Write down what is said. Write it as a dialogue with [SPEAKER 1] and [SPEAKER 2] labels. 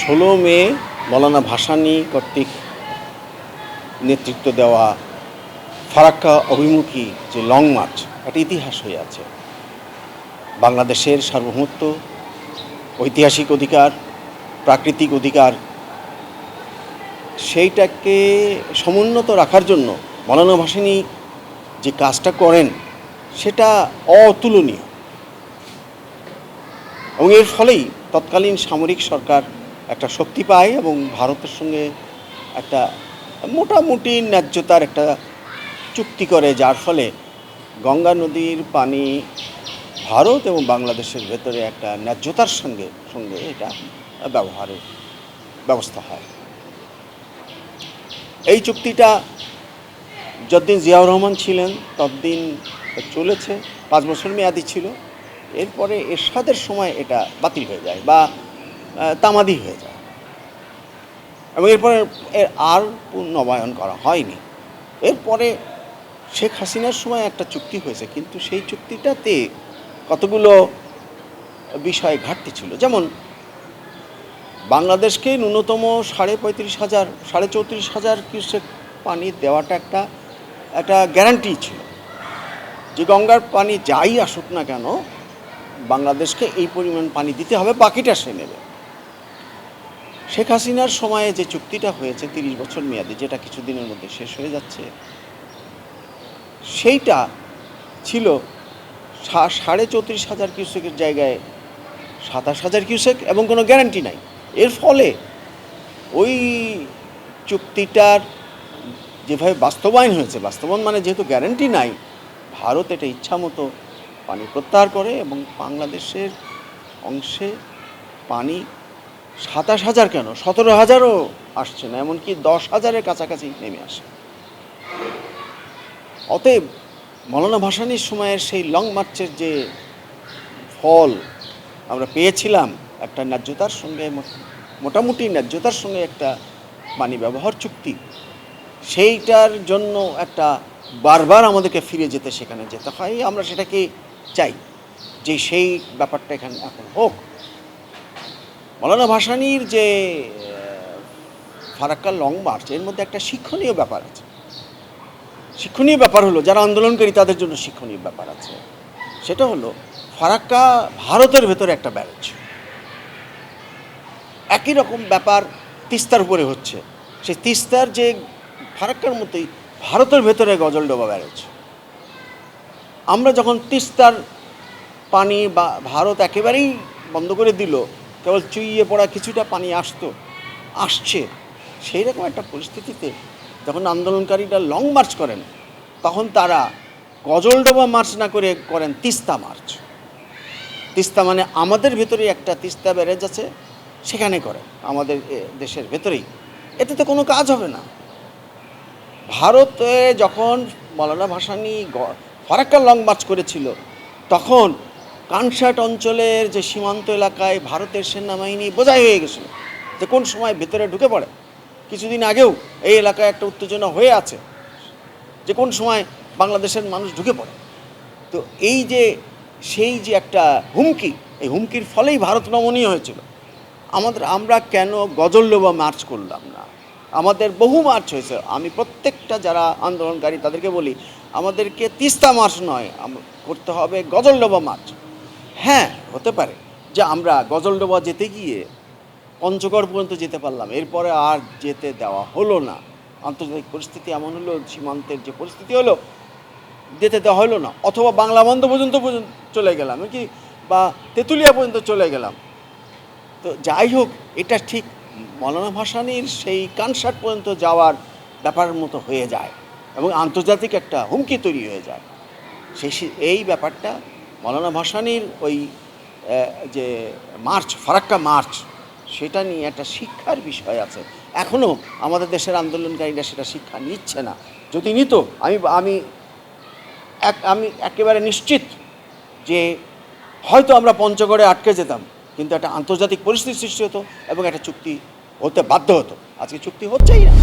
[SPEAKER 1] 16 মে মৌলানা ভাসানী কর্তৃক নেতৃত্ব দেওয়া ফারাক্কা অভিমুখী যে লং মার্চ একটা ইতিহাস হয়ে আছে। বাংলাদেশের সার্বভৌমত্ব, ঐতিহাসিক অধিকার, প্রাকৃতিক অধিকার সেইটাকে সমুন্নত রাখার জন্য মৌলানা ভাসানী যে কাজটা করেন সেটা অতুলনীয়। এবং এর ফলেই তৎকালীন সামরিক সরকার একটা শক্তি পায় এবং ভারতের সঙ্গে একটা মোটামুটি ন্যায্যতার একটা চুক্তি করে, যার ফলে গঙ্গা নদীর পানি ভারত এবং বাংলাদেশের ভেতরে একটা ন্যায্যতার সঙ্গে এটা ব্যবহারের ব্যবস্থা হয়। এই চুক্তিটা যতদিন জিয়াউর রহমান ছিলেন ততদিন চলেছে, 5 বছর মেয়াদি ছিল। এরপরে এরশাদের সময় এটা বাতিল হয়ে যায় বা তামাদি হয়ে যায় এবং এরপরে আর পুনর্নবায়ন করা হয়নি। এরপরে শেখ হাসিনার সময় একটা চুক্তি হয়েছে, কিন্তু সেই চুক্তিটাতে কতগুলো বিষয় ঘাটতি ছিল। যেমন বাংলাদেশকে ন্যূনতম 34,500 কিউসেক পানি দেওয়াটা একটা গ্যারান্টি ছিল যে গঙ্গার পানি যাই আসুক না কেন বাংলাদেশকে এই পরিমাণ পানি দিতে হবে, বাকিটা সে নেবে। শেখ হাসিনার সময়ে যে চুক্তিটা হয়েছে 30 বছর মেয়াদি, যেটা কিছুদিনের মধ্যে শেষ হয়ে যাচ্ছে, সেইটা ছিল 34,500 কিউসেকের জায়গায় 27,000 কিউসেক এবং কোনো গ্যারান্টি নাই। এর ফলে ওই চুক্তিটার যেভাবে বাস্তবায়ন হয়েছে, বাস্তবায়ন মানে যেহেতু গ্যারান্টি নাই, ভারত এটা ইচ্ছামতো পানি প্রত্যাহার করে এবং বাংলাদেশের অংশে পানি 27,000 কেন 17,000ও আসছে না, এমনকি 10,000-এর কাছাকাছি নেমে আসে। অতএব মৌলানা ভাসানীর সময়ের সেই লং মার্চের যে ফল আমরা পেয়েছিলাম, একটা ন্যায্যতার সঙ্গে মোটামুটি ন্যায্যতার সঙ্গে একটা পানি ব্যবহার চুক্তি, সেইটার জন্য একটা বারবার আমাদেরকে ফিরে সেখানে যেতে হয়। আমরা সেটাকে চাই যে সেই ব্যাপারটা এখন হোক। মৌলানা ভাসানীর যে ফারাক্কা লং মার্চ, এর মধ্যে একটা শিক্ষণীয় ব্যাপার আছে। শিক্ষণীয় ব্যাপার হলো, যারা আন্দোলনকারী তাদের জন্য শিক্ষণীয় ব্যাপার আছে। সেটা হলো ফারাক্কা ভারতের ভেতরে একটা ব্যারেজ। একই রকম ব্যাপার তিস্তার উপরে হচ্ছে। সেই তিস্তার যে ফারাক্কার মতোই ভারতের ভেতরে গজলডোবা ব্যারেজ। আমরা যখন তিস্তার পানি বা ভারত একেবারেই বন্ধ করে দিল, কেবল চুইয়ে পড়া কিছুটা পানি আসছে, সেই রকম একটা পরিস্থিতিতে যখন আন্দোলনকারীরা লং মার্চ করেন, তখন তারা গজলডোবা মার্চ না করে করেন তিস্তা মার্চ। তিস্তা মানে আমাদের ভেতরে একটা তিস্তা ব্যারেজ আছে, সেখানে করেন আমাদের দেশের ভেতরেই। এতে তো কোনো কাজ হবে না। ভারতে যখন মৌলানা ভাসানী ফারাক্কা লং মার্চ করেছিল, তখন কানসাট অঞ্চলের যে সীমান্ত এলাকায় ভারতের সেনাবাহিনী বোঝাই হয়ে গেছিল যে কোন সময় ভেতরে ঢুকে পড়ে। কিছুদিন আগেও এই এলাকায় একটা উত্তেজনা হয়ে আছে যে কোন সময় বাংলাদেশের মানুষ ঢুকে পড়ে। তো এই যে সেই যে একটা হুমকি, এই হুমকির ফলেই ভারত নমনীয় হয়েছিল। আমরা কেন গজলডোবা মার্চ করলাম না? আমাদের বহু মার্চ হয়েছে। আমি প্রত্যেকটা যারা আন্দোলনকারী তাদেরকে বলি, আমাদেরকে তিস্তা মার্চ নয়, করতে হবে গজলডোবা মার্চ। হ্যাঁ, হতে পারে যে আমরা গজলডোবা যেতে গিয়ে পঞ্চগড় পর্যন্ত যেতে পারলাম, এরপরে আর যেতে দেওয়া হলো না। আন্তর্জাতিক পরিস্থিতি এমন হলো, সীমান্তের যে পরিস্থিতি হলো, যেতে দেওয়া হলো না। অথবা বাংলা বন্ধ পর্যন্ত চলে গেলাম, কি বা তেঁতুলিয়া পর্যন্ত চলে গেলাম। তো যাই হোক, এটা ঠিক মৌলানা ভাসানীর সেই কানসাট পর্যন্ত যাওয়ার ব্যাপারের মতো হয়ে যায় এবং আন্তর্জাতিক একটা হুমকি তৈরি হয়ে যায়। এই ব্যাপারটা মৌলানা ভাসানীর ওই যে মার্চ, ফারাক্কা মার্চ, সেটা নিয়ে একটা শিক্ষার বিষয় আছে। এখনও আমাদের দেশের আন্দোলনকারীরা সেটা শিক্ষা নিচ্ছে না। যদি নিত, আমি একেবারে নিশ্চিত যে হয়তো আমরা পঞ্চগড়ে আটকে যেতাম, কিন্তু একটা আন্তর্জাতিক পরিস্থিতি সৃষ্টি হতো এবং একটা চুক্তি হতে বাধ্য হতো। আজকে চুক্তি হচ্ছেই না।